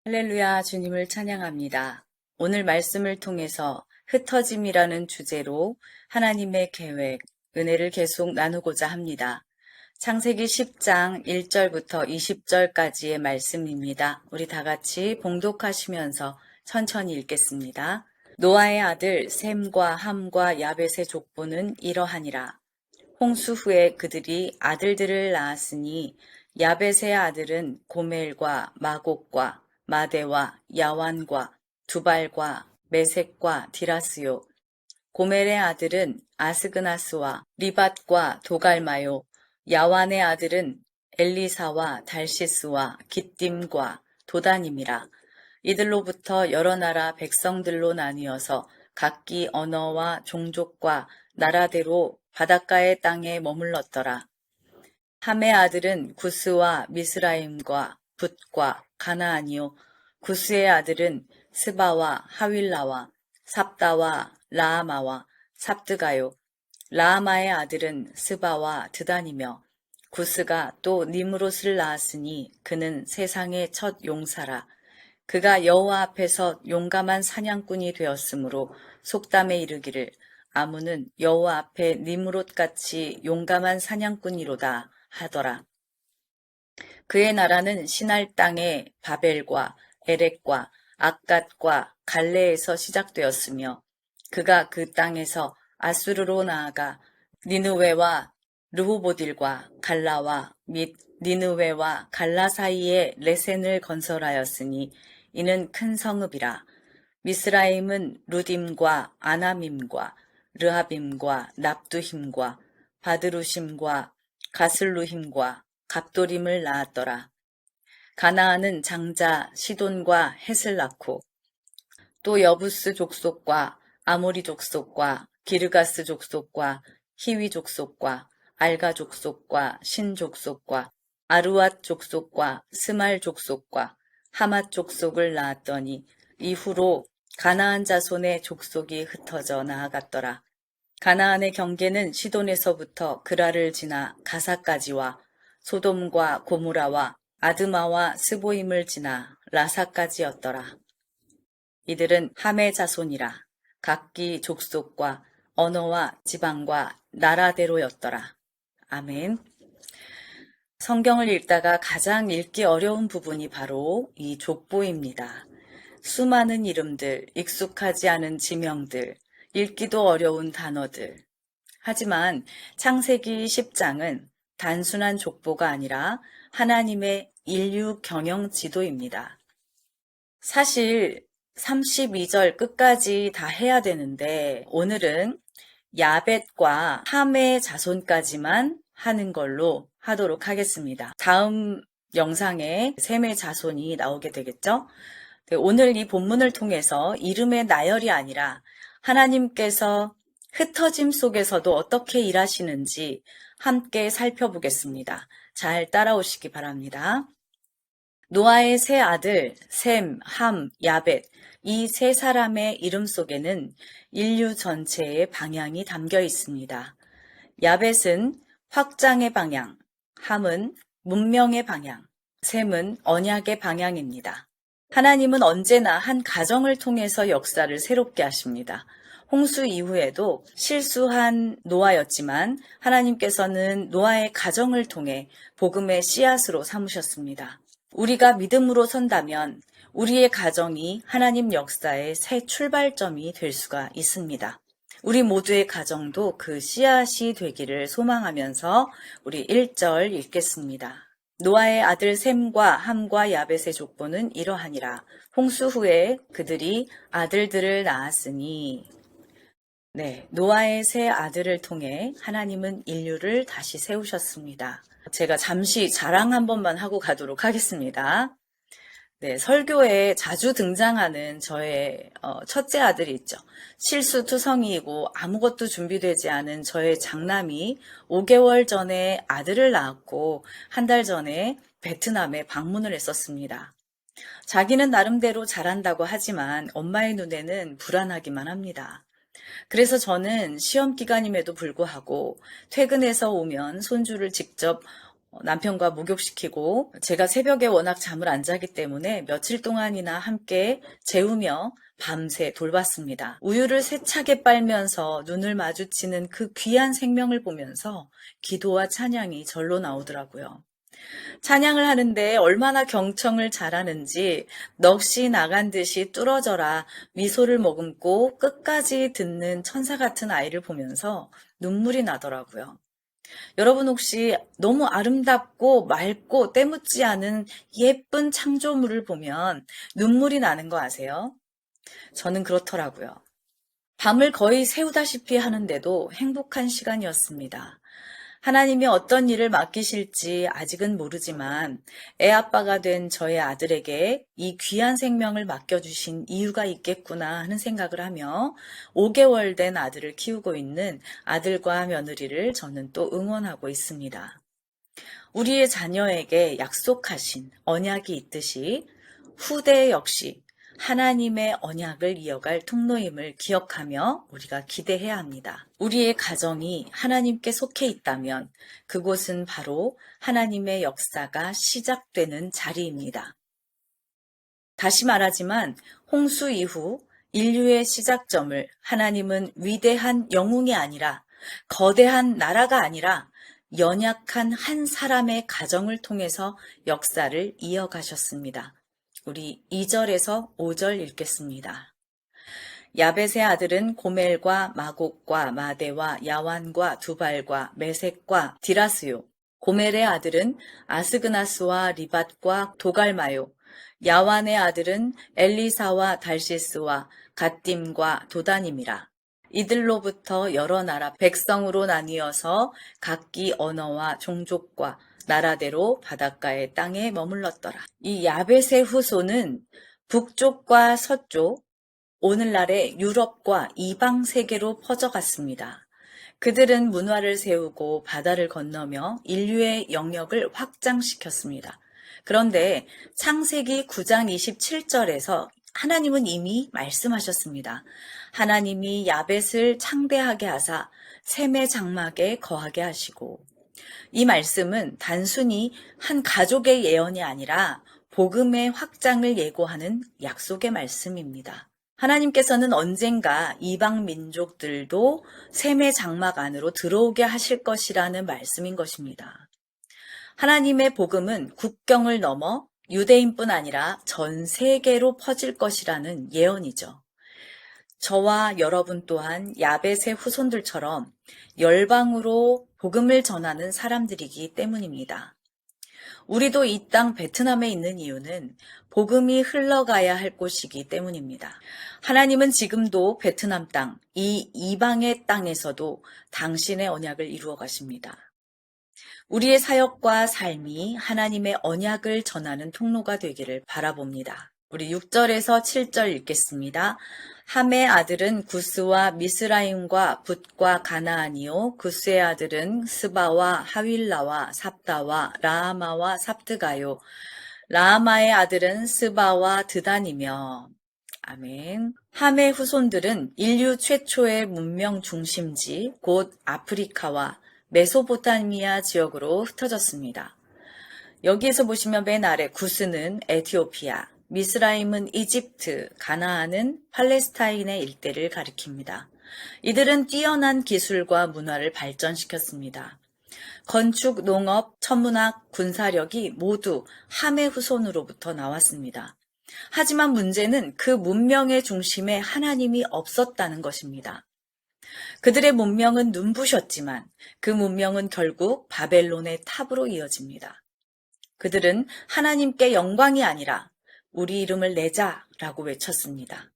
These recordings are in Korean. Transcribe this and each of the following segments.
할렐루야, 주님을 찬양합니다. 오늘 말씀을 통해서 흩어짐이라는 주제로 하나님의 계획, 은혜를 계속 나누고자 합니다. 창세기 10장 1절부터 20절까지의 말씀입니다. 우리 다 같이 봉독하시면서 천천히 읽겠습니다. 노아의 아들 셈과 함과 야벳의 족보는 이러하니라. 홍수 후에 그들이 아들들을 낳았으니 야벳의 아들은 고멜과 마곡과 마대와 야완과 두발과 메색과 디라스요. 고멜의 아들은 아스그나스와 리밧과 도갈마요. 야완의 아들은 엘리사와 달시스와 깃딤과 도다님이라. 이들로부터 여러 나라 백성들로 나뉘어서 각기 언어와 종족과 나라대로 바닷가의 땅에 머물렀더라. 함의 아들은 구스와 미스라임과 붓과 가나안이요. 구스의 아들은 스바와 하윌라와 삽다와 라아마와 삽드가요. 라아마의 아들은 스바와 드단이며 구스가 또 니므롯을 낳았으니 그는 세상의 첫 용사라. 그가 여호와 앞에서 용감한 사냥꾼이 되었으므로 속담에 이르기를 아문은 여호와 앞에 니므롯같이 용감한 사냥꾼이로다 하더라. 그의 나라는 시날 땅의 바벨과 에렉과 악갓과 갈레에서 시작되었으며 그가 그 땅에서 아수르로 나아가 니느웨와 르호보딜과 갈라와 및 니느웨와 갈라 사이에 레센을 건설하였으니 이는 큰 성읍이라. 미스라임은 루딤과 아나밈과 르하빔과 납두힘과 바드루심과 가슬루힘과 갑도림을 낳았더라. 가나안은 장자 시돈과 헷을 낳고 또 여부스 족속과 아모리 족속과 기르가스 족속과 히위 족속과 알가 족속과 신 족속과 아루앗 족속과 스말 족속과 하맛 족속을 낳았더니 이후로 가나안 자손의 족속이 흩어져 나아갔더라. 가나안의 경계는 시돈에서부터 그라를 지나 가사까지와 소돔과 고무라와 아드마와 스보임을 지나 라사까지였더라. 이들은 함의 자손이라. 각기 족속과 언어와 지방과 나라대로였더라. 아멘. 성경을 읽다가 가장 읽기 어려운 부분이 바로 이 족보입니다. 수많은 이름들, 익숙하지 않은 지명들, 읽기도 어려운 단어들. 하지만 창세기 10장은 단순한 족보가 아니라 하나님의 인류 경영 지도입니다. 사실 32절 끝까지 다 해야 되는데 오늘은 야벳과 함의 자손까지만 하는 걸로 하도록 하겠습니다. 다음 영상에 셈의 자손이 나오게 되겠죠? 오늘 이 본문을 통해서 이름의 나열이 아니라 하나님께서 흩어짐 속에서도 어떻게 일하시는지 함께 살펴보겠습니다. 잘 따라오시기 바랍니다. 노아의 세 아들 셈, 함, 야벳 이 세 사람의 이름 속에는 인류 전체의 방향이 담겨 있습니다. 야벳은 확장의 방향, 함은 문명의 방향, 셈은 언약의 방향입니다. 하나님은 언제나 한 가정을 통해서 역사를 새롭게 하십니다. 홍수 이후에도 실수한 노아였지만 하나님께서는 노아의 가정을 통해 복음의 씨앗으로 삼으셨습니다. 우리가 믿음으로 선다면 우리의 가정이 하나님 역사의 새 출발점이 될 수가 있습니다. 우리 모두의 가정도 그 씨앗이 되기를 소망하면서 우리 1절 읽겠습니다. 노아의 아들 셈과 함과 야벳의 족보는 이러하니라. 홍수 후에 그들이 아들들을 낳았으니 네, 노아의 세 아들을 통해 하나님은 인류를 다시 세우셨습니다. 제가 잠시 자랑 한 번만 하고 가도록 하겠습니다. 네, 설교에 자주 등장하는 저의 첫째 아들이 있죠. 실수투성이이고 아무것도 준비되지 않은 저의 장남이 5개월 전에 아들을 낳았고 한 달 전에 베트남에 방문을 했었습니다. 자기는 나름대로 잘한다고 하지만 엄마의 눈에는 불안하기만 합니다. 그래서 저는 시험 기간임에도 불구하고 퇴근해서 오면 손주를 직접 남편과 목욕시키고 제가 새벽에 워낙 잠을 안 자기 때문에 며칠 동안이나 함께 재우며 밤새 돌봤습니다. 우유를 세차게 빨면서 눈을 마주치는 그 귀한 생명을 보면서 기도와 찬양이 절로 나오더라고요. 찬양을 하는데 얼마나 경청을 잘하는지 넋이 나간 듯이 뚫어져라 미소를 머금고 끝까지 듣는 천사 같은 아이를 보면서 눈물이 나더라고요. 여러분 혹시 너무 아름답고 맑고 때묻지 않은 예쁜 창조물을 보면 눈물이 나는 거 아세요? 저는 그렇더라고요. 밤을 거의 새우다시피 하는데도 행복한 시간이었습니다. 하나님이 어떤 일을 맡기실지 아직은 모르지만 애아빠가 된 저의 아들에게 이 귀한 생명을 맡겨주신 이유가 있겠구나 하는 생각을 하며 5개월 된 아들을 키우고 있는 아들과 며느리를 저는 또 응원하고 있습니다. 우리의 자녀에게 약속하신 언약이 있듯이 후대 역시 하나님의 언약을 이어갈 통로임을 기억하며 우리가 기대해야 합니다. 우리의 가정이 하나님께 속해 있다면 그곳은 바로 하나님의 역사가 시작되는 자리입니다. 다시 말하지만 홍수 이후 인류의 시작점을 하나님은 위대한 영웅이 아니라 거대한 나라가 아니라 연약한 한 사람의 가정을 통해서 역사를 이어가셨습니다. 우리 2절에서 5절 읽겠습니다. 야벳의 아들은 고멜과 마곡과 마대와 야완과 두발과 메색과 디라스요. 고멜의 아들은 아스그나스와 리밧과 도갈마요. 야완의 아들은 엘리사와 달시스와 갓딤과 도다님이라. 이들로부터 여러 나라 백성으로 나뉘어서 각기 언어와 종족과 나라대로 바닷가의 땅에 머물렀더라. 이 야벳의 후손은 북쪽과 서쪽, 오늘날의 유럽과 이방 세계로 퍼져갔습니다. 그들은 문화를 세우고 바다를 건너며 인류의 영역을 확장시켰습니다. 그런데 창세기 9장 27절에서 하나님은 이미 말씀하셨습니다. 하나님이 야벳을 창대하게 하사 셈의 장막에 거하게 하시고, 이 말씀은 단순히 한 가족의 예언이 아니라 복음의 확장을 예고하는 약속의 말씀입니다. 하나님께서는 언젠가 이방 민족들도 셈의 장막 안으로 들어오게 하실 것이라는 말씀인 것입니다. 하나님의 복음은 국경을 넘어 유대인뿐 아니라 전 세계로 퍼질 것이라는 예언이죠. 저와 여러분 또한 야벳의 후손들처럼 열방으로 복음을 전하는 사람들이기 때문입니다. 우리도 이 땅 베트남에 있는 이유는 복음이 흘러가야 할 곳이기 때문입니다. 하나님은 지금도 베트남 땅, 이 이방의 땅에서도 당신의 언약을 이루어 가십니다. 우리의 사역과 삶이 하나님의 언약을 전하는 통로가 되기를 바라봅니다. 우리 6절에서 7절 읽겠습니다. 함의 아들은 구스와 미스라임과 붓과 가나안이요 구스의 아들은 스바와 하윌라와 삽다와 라하마와 삽드가요 라하마의 아들은 스바와 드단이며. 아멘. 함의 후손들은 인류 최초의 문명 중심지 곧 아프리카와 메소포타미아 지역으로 흩어졌습니다. 여기에서 보시면 맨 아래 구스는 에티오피아, 미스라임은 이집트, 가나안은 팔레스타인의 일대를 가리킵니다. 이들은 뛰어난 기술과 문화를 발전시켰습니다. 건축, 농업, 천문학, 군사력이 모두 함의 후손으로부터 나왔습니다. 하지만 문제는 그 문명의 중심에 하나님이 없었다는 것입니다. 그들의 문명은 눈부셨지만 그 문명은 결국 바벨론의 탑으로 이어집니다. 그들은 하나님께 영광이 아니라 우리 이름을 내자라고 외쳤습니다.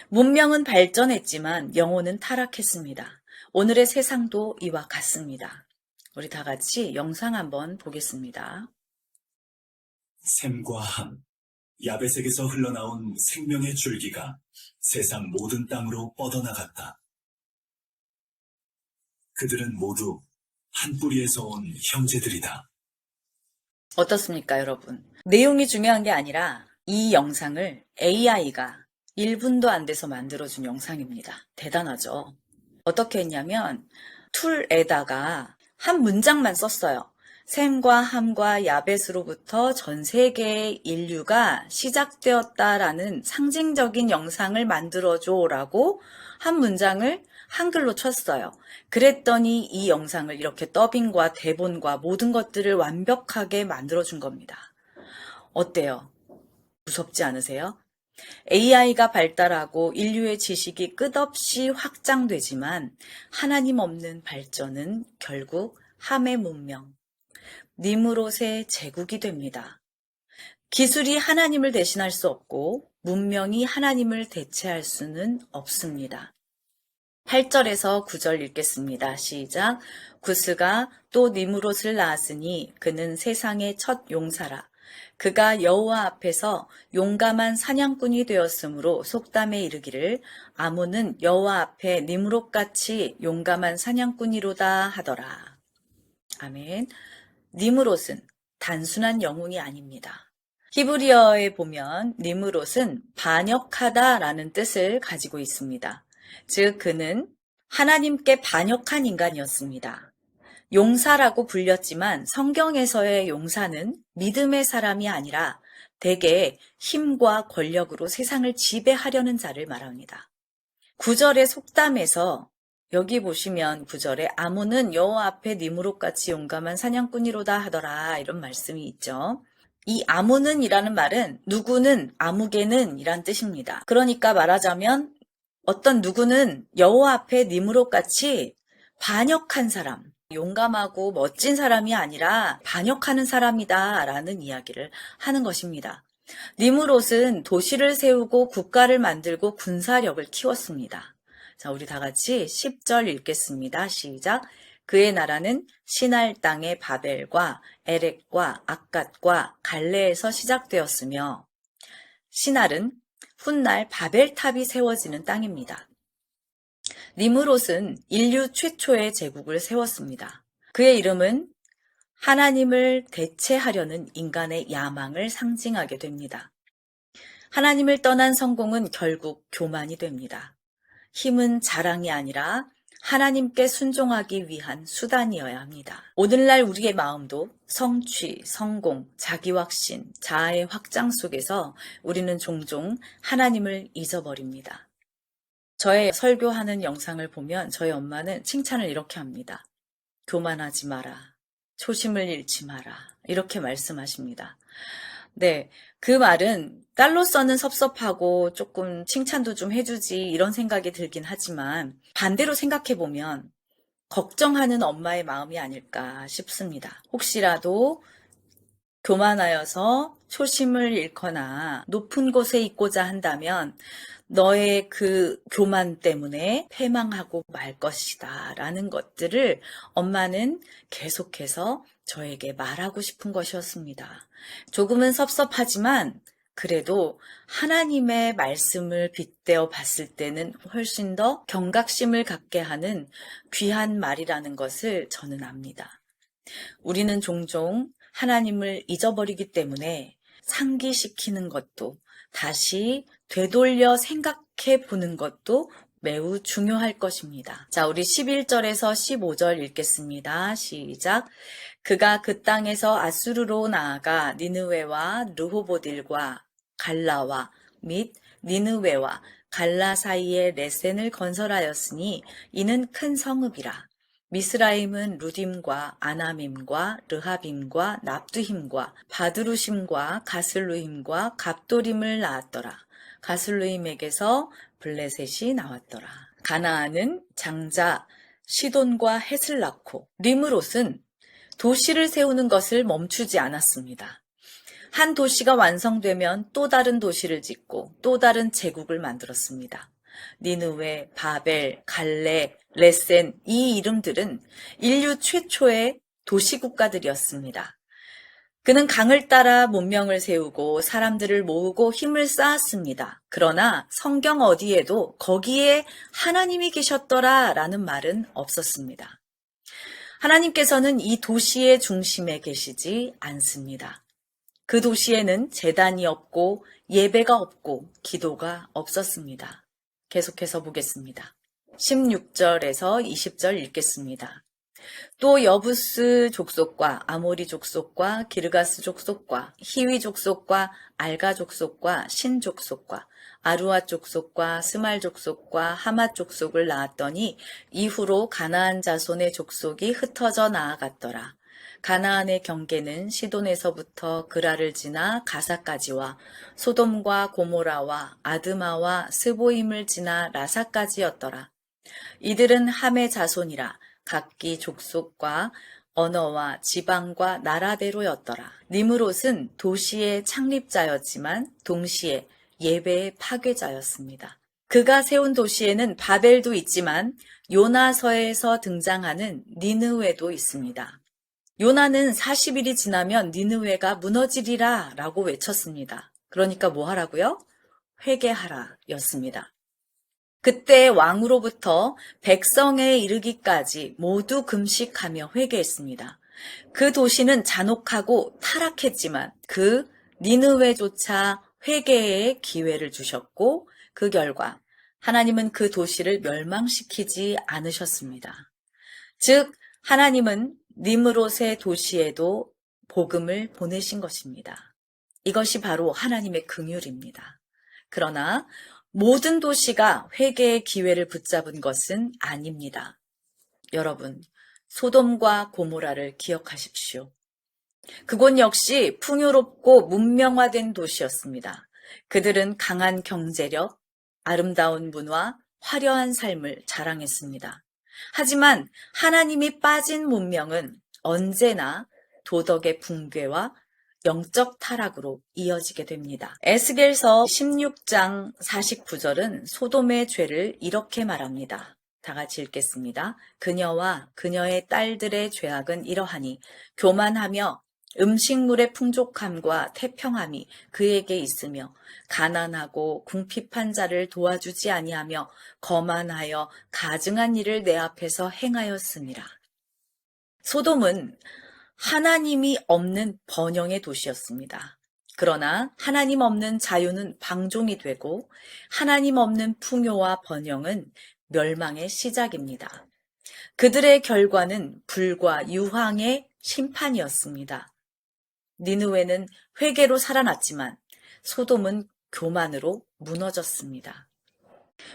문명은 발전했지만 영혼은 타락했습니다. 오늘의 세상도 이와 같습니다. 우리 다 같이 영상 한번 보겠습니다. 셈과 함, 야벳에게서 흘러나온 생명의 줄기가 세상 모든 땅으로 뻗어나갔다. 그들은 모두 한 뿌리에서 온 형제들이다. 어떻습니까, 여러분? 내용이 중요한 게 아니라 이 영상을 AI가 1분도 안 돼서 만들어준 영상입니다. 대단하죠? 어떻게 했냐면 툴에다가 한 문장만 썼어요. 셈과 함과 야벳으로부터 전 세계의 인류가 시작되었다라는 상징적인 영상을 만들어줘라고 한 문장을 한글로 쳤어요. 그랬더니 이 영상을 이렇게 더빙과 대본과 모든 것들을 완벽하게 만들어준 겁니다. 어때요? 무섭지 않으세요? AI가 발달하고 인류의 지식이 끝없이 확장되지만 하나님 없는 발전은 결국 함의 문명, 니무롯의 제국이 됩니다. 기술이 하나님을 대신할 수 없고 문명이 하나님을 대체할 수는 없습니다. 8절에서 9절 읽겠습니다. 시작. 구스가 또 니무롯을 낳았으니 그는 세상의 첫 용사라. 그가 여호와 앞에서 용감한 사냥꾼이 되었으므로 속담에 이르기를 아몬은 여호와 앞에 니무롯같이 용감한 사냥꾼이로다 하더라. 아멘. 니무롯은 단순한 영웅이 아닙니다. 히브리어에 보면 니무롯은 반역하다라는 뜻을 가지고 있습니다. 즉 그는 하나님께 반역한 인간이었습니다. 용사라고 불렸지만 성경에서의 용사는 믿음의 사람이 아니라 대개 힘과 권력으로 세상을 지배하려는 자를 말합니다. 9절의 속담에서 여기 보시면 9절에 아몬은 여호와 앞에 니무롯같이 용감한 사냥꾼이로다 하더라 이런 말씀이 있죠. 이 아몬은 이라는 말은 누구는 아무개는 이란 뜻입니다. 그러니까 말하자면 어떤 누구는 여호와 앞에 니무롯같이 반역한 사람, 용감하고 멋진 사람이 아니라 반역하는 사람이다 라는 이야기를 하는 것입니다. 니무롯은 도시를 세우고 국가를 만들고 군사력을 키웠습니다. 자, 우리 다 같이 10절 읽겠습니다. 시작. 그의 나라는 시날 땅의 바벨과 에렉과 악갓과 갈레에서 시작되었으며 시날은 훗날 바벨탑이 세워지는 땅입니다. 니무롯은 인류 최초의 제국을 세웠습니다. 그의 이름은 하나님을 대체하려는 인간의 야망을 상징하게 됩니다. 하나님을 떠난 성공은 결국 교만이 됩니다. 힘은 자랑이 아니라 하나님께 순종하기 위한 수단이어야 합니다. 오늘날 우리의 마음도 성취, 성공, 자기 확신, 자아의 확장 속에서 우리는 종종 하나님을 잊어버립니다. 저의 설교하는 영상을 보면 저희 엄마는 칭찬을 이렇게 합니다. 교만하지 마라. 초심을 잃지 마라. 이렇게 말씀하십니다. 네, 그 말은 딸로서는 섭섭하고 조금 칭찬도 좀 해주지 이런 생각이 들긴 하지만 반대로 생각해보면 걱정하는 엄마의 마음이 아닐까 싶습니다. 혹시라도 교만하여서 초심을 잃거나 높은 곳에 있고자 한다면 너의 그 교만 때문에 패망하고 말 것이다 라는 것들을 엄마는 계속해서 저에게 말하고 싶은 것이었습니다. 조금은 섭섭하지만 그래도 하나님의 말씀을 빗대어 봤을 때는 훨씬 더 경각심을 갖게 하는 귀한 말이라는 것을 저는 압니다. 우리는 종종 하나님을 잊어버리기 때문에 상기시키는 것도 다시 되돌려 생각해 보는 것도 매우 중요할 것입니다. 자, 우리 11절에서 15절 읽겠습니다. 시작. 그가 그 땅에서 아수르로 나아가 니느웨와 르호보딜과 갈라와 및 니느웨와 갈라 사이에 레센을 건설하였으니 이는 큰 성읍이라. 미스라임은 루딤과 아나밈과 르하빔과 납두힘과 바드루심과 가슬루힘과 갑도림을 낳았더라. 가슬루임에게서 블레셋이 나왔더라. 가나안은 장자 시돈과 헷을 낳고 리므롯은 도시를 세우는 것을 멈추지 않았습니다. 한 도시가 완성되면 또 다른 도시를 짓고 또 다른 제국을 만들었습니다. 니느웨, 바벨, 갈레, 레센 이 이름들은 인류 최초의 도시국가들이었습니다. 그는 강을 따라 문명을 세우고 사람들을 모으고 힘을 쌓았습니다. 그러나 성경 어디에도 거기에 하나님이 계셨더라 라는 말은 없었습니다. 하나님께서는 이 도시의 중심에 계시지 않습니다. 그 도시에는 제단이 없고 예배가 없고 기도가 없었습니다. 계속해서 보겠습니다. 16절에서 20절 읽겠습니다. 또 여부스 족속과 아모리 족속과 기르가스 족속과 히위 족속과 알가 족속과 신 족속과 아루아 족속과 스말 족속과 하맛 족속을 낳았더니 이후로 가나안 자손의 족속이 흩어져 나아갔더라. 가나안의 경계는 시돈에서부터 그라를 지나 가사까지와 소돔과 고모라와 아드마와 스보임을 지나 라사까지였더라. 이들은 함의 자손이라 각기 족속과 언어와 지방과 나라대로였더라. 니므롯은 도시의 창립자였지만 동시에 예배의 파괴자였습니다. 그가 세운 도시에는 바벨도 있지만 요나서에서 등장하는 니느웨도 있습니다. 요나는 40일이 지나면 니느웨가 무너지리라 라고 외쳤습니다. 그러니까 뭐 하라고요? 회개하라 였습니다. 그때 왕으로부터 백성에 이르기까지 모두 금식하며 회개했습니다. 그 도시는 잔혹하고 타락했지만 그 니느웨조차 회개의 기회를 주셨고 그 결과 하나님은 그 도시를 멸망시키지 않으셨습니다. 즉 하나님은 니므롯의 도시에도 복음을 보내신 것입니다. 이것이 바로 하나님의 긍휼입니다. 그러나 모든 도시가 회개의 기회를 붙잡은 것은 아닙니다. 여러분, 소돔과 고모라를 기억하십시오. 그곳 역시 풍요롭고 문명화된 도시였습니다. 그들은 강한 경제력, 아름다운 문화, 화려한 삶을 자랑했습니다. 하지만 하나님이 빠진 문명은 언제나 도덕의 붕괴와 영적 타락으로 이어지게 됩니다. 에스겔서 16장 49절은 소돔의 죄를 이렇게 말합니다. 다 같이 읽겠습니다. 그녀와 그녀의 딸들의 죄악은 이러하니 교만하며 음식물의 풍족함과 태평함이 그에게 있으며 가난하고 궁핍한 자를 도와주지 아니하며 거만하여 가증한 일을 내 앞에서 행하였습니다. 소돔은 하나님이 없는 번영의 도시였습니다. 그러나 하나님 없는 자유는 방종이 되고 하나님 없는 풍요와 번영은 멸망의 시작입니다. 그들의 결과는 불과 유황의 심판이었습니다. 니느웨는 회개로 살아났지만 소돔은 교만으로 무너졌습니다.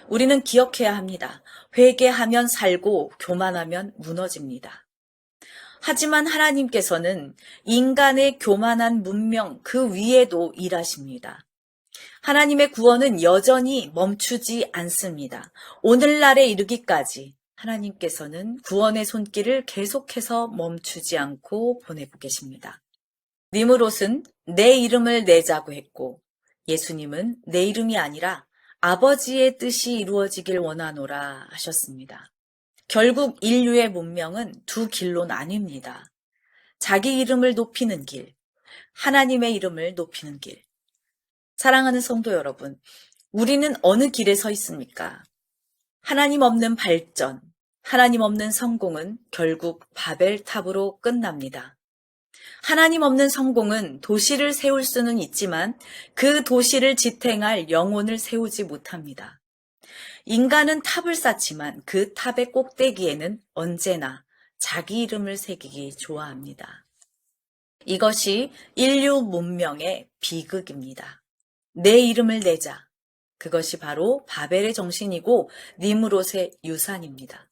우리는 기억해야 합니다. 회개하면 살고 교만하면 무너집니다. 하지만 하나님께서는 인간의 교만한 문명 그 위에도 일하십니다. 하나님의 구원은 여전히 멈추지 않습니다. 오늘날에 이르기까지 하나님께서는 구원의 손길을 계속해서 멈추지 않고 보내고 계십니다. 니므롯은 내 이름을 내자고 했고 예수님은 내 이름이 아니라 아버지의 뜻이 이루어지길 원하노라 하셨습니다. 결국 인류의 문명은 두 길로 나뉩니다. 자기 이름을 높이는 길, 하나님의 이름을 높이는 길. 사랑하는 성도 여러분, 우리는 어느 길에 서 있습니까? 하나님 없는 발전, 하나님 없는 성공은 결국 바벨탑으로 끝납니다. 하나님 없는 성공은 도시를 세울 수는 있지만 그 도시를 지탱할 영혼을 세우지 못합니다. 인간은 탑을 쌓지만 그 탑의 꼭대기에는 언제나 자기 이름을 새기기 좋아합니다. 이것이 인류 문명의 비극입니다. 내 이름을 내자. 그것이 바로 바벨의 정신이고 니므롯의 유산입니다.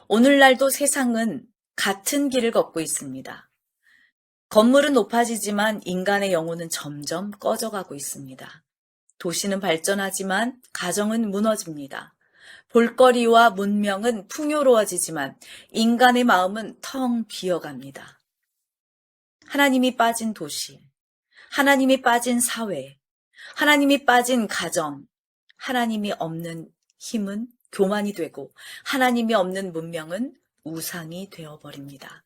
오늘날도 세상은 같은 길을 걷고 있습니다. 건물은 높아지지만 인간의 영혼은 점점 꺼져가고 있습니다. 도시는 발전하지만 가정은 무너집니다. 볼거리와 문명은 풍요로워지지만 인간의 마음은 텅 비어갑니다. 하나님이 빠진 도시, 하나님이 빠진 사회, 하나님이 빠진 가정, 하나님이 없는 힘은 교만이 되고 하나님이 없는 문명은 우상이 되어버립니다.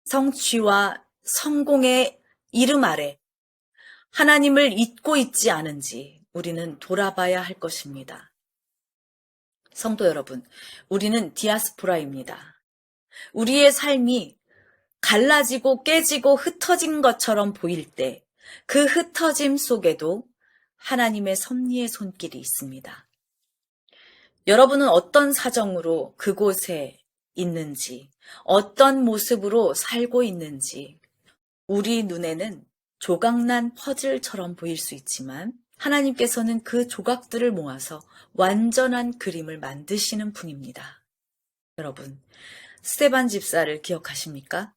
성취와 성공의 이름 아래 하나님을 잊고 있지 않은지 우리는 돌아봐야 할 것입니다. 성도 여러분, 우리는 디아스포라입니다. 우리의 삶이 갈라지고 깨지고 흩어진 것처럼 보일 때 그 흩어짐 속에도 하나님의 섭리의 손길이 있습니다. 여러분은 어떤 사정으로 그곳에 있는지, 어떤 모습으로 살고 있는지, 우리 눈에는 조각난 퍼즐처럼 보일 수 있지만 하나님께서는 그 조각들을 모아서 완전한 그림을 만드시는 분입니다. 여러분, 스데반 집사를 기억하십니까?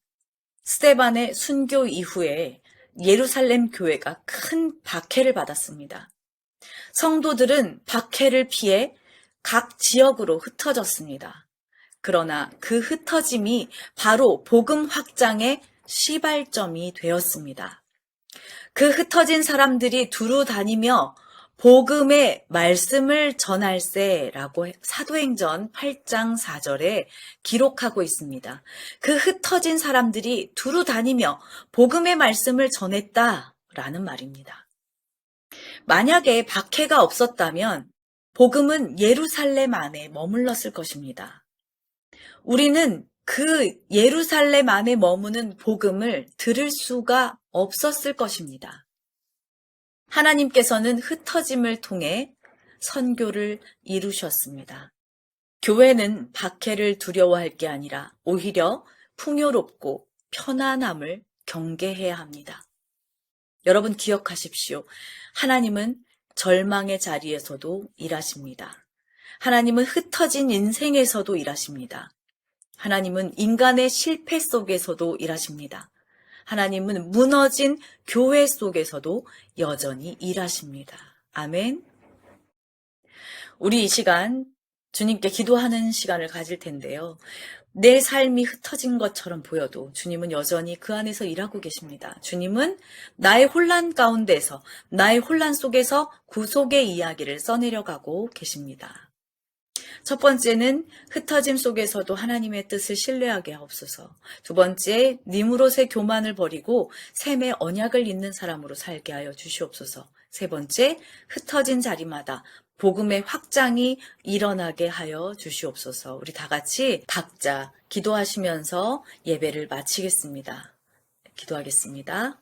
스데반의 순교 이후에 예루살렘 교회가 큰 박해를 받았습니다. 성도들은 박해를 피해 각 지역으로 흩어졌습니다. 그러나 그 흩어짐이 바로 복음 확장의 시발점이 되었습니다. 그 흩어진 사람들이 두루 다니며 복음의 말씀을 전할세라고 사도행전 8장 4절에 기록하고 있습니다. 그 흩어진 사람들이 두루 다니며 복음의 말씀을 전했다라는 말입니다. 만약에 박해가 없었다면 복음은 예루살렘 안에 머물렀을 것입니다. 우리는 그 예루살렘 안에 머무는 복음을 들을 수가 없었을 것입니다. 하나님께서는 흩어짐을 통해 선교를 이루셨습니다. 교회는 박해를 두려워할 게 아니라 오히려 풍요롭고 편안함을 경계해야 합니다. 여러분 기억하십시오. 하나님은 절망의 자리에서도 일하십니다. 하나님은 흩어진 인생에서도 일하십니다. 하나님은 인간의 실패 속에서도 일하십니다. 하나님은 무너진 교회 속에서도 여전히 일하십니다. 아멘. 우리 이 시간 주님께 기도하는 시간을 가질 텐데요. 내 삶이 흩어진 것처럼 보여도 주님은 여전히 그 안에서 일하고 계십니다. 주님은 나의 혼란 가운데서, 나의 혼란 속에서 구속의 이야기를 써내려가고 계십니다. 첫 번째는 흩어짐 속에서도 하나님의 뜻을 신뢰하게 하옵소서. 두 번째, 니무롯의 교만을 버리고 샘의 언약을 잇는 사람으로 살게 하여 주시옵소서. 세 번째, 흩어진 자리마다 복음의 확장이 일어나게 하여 주시옵소서. 우리 다 같이 각자 기도하시면서 예배를 마치겠습니다. 기도하겠습니다.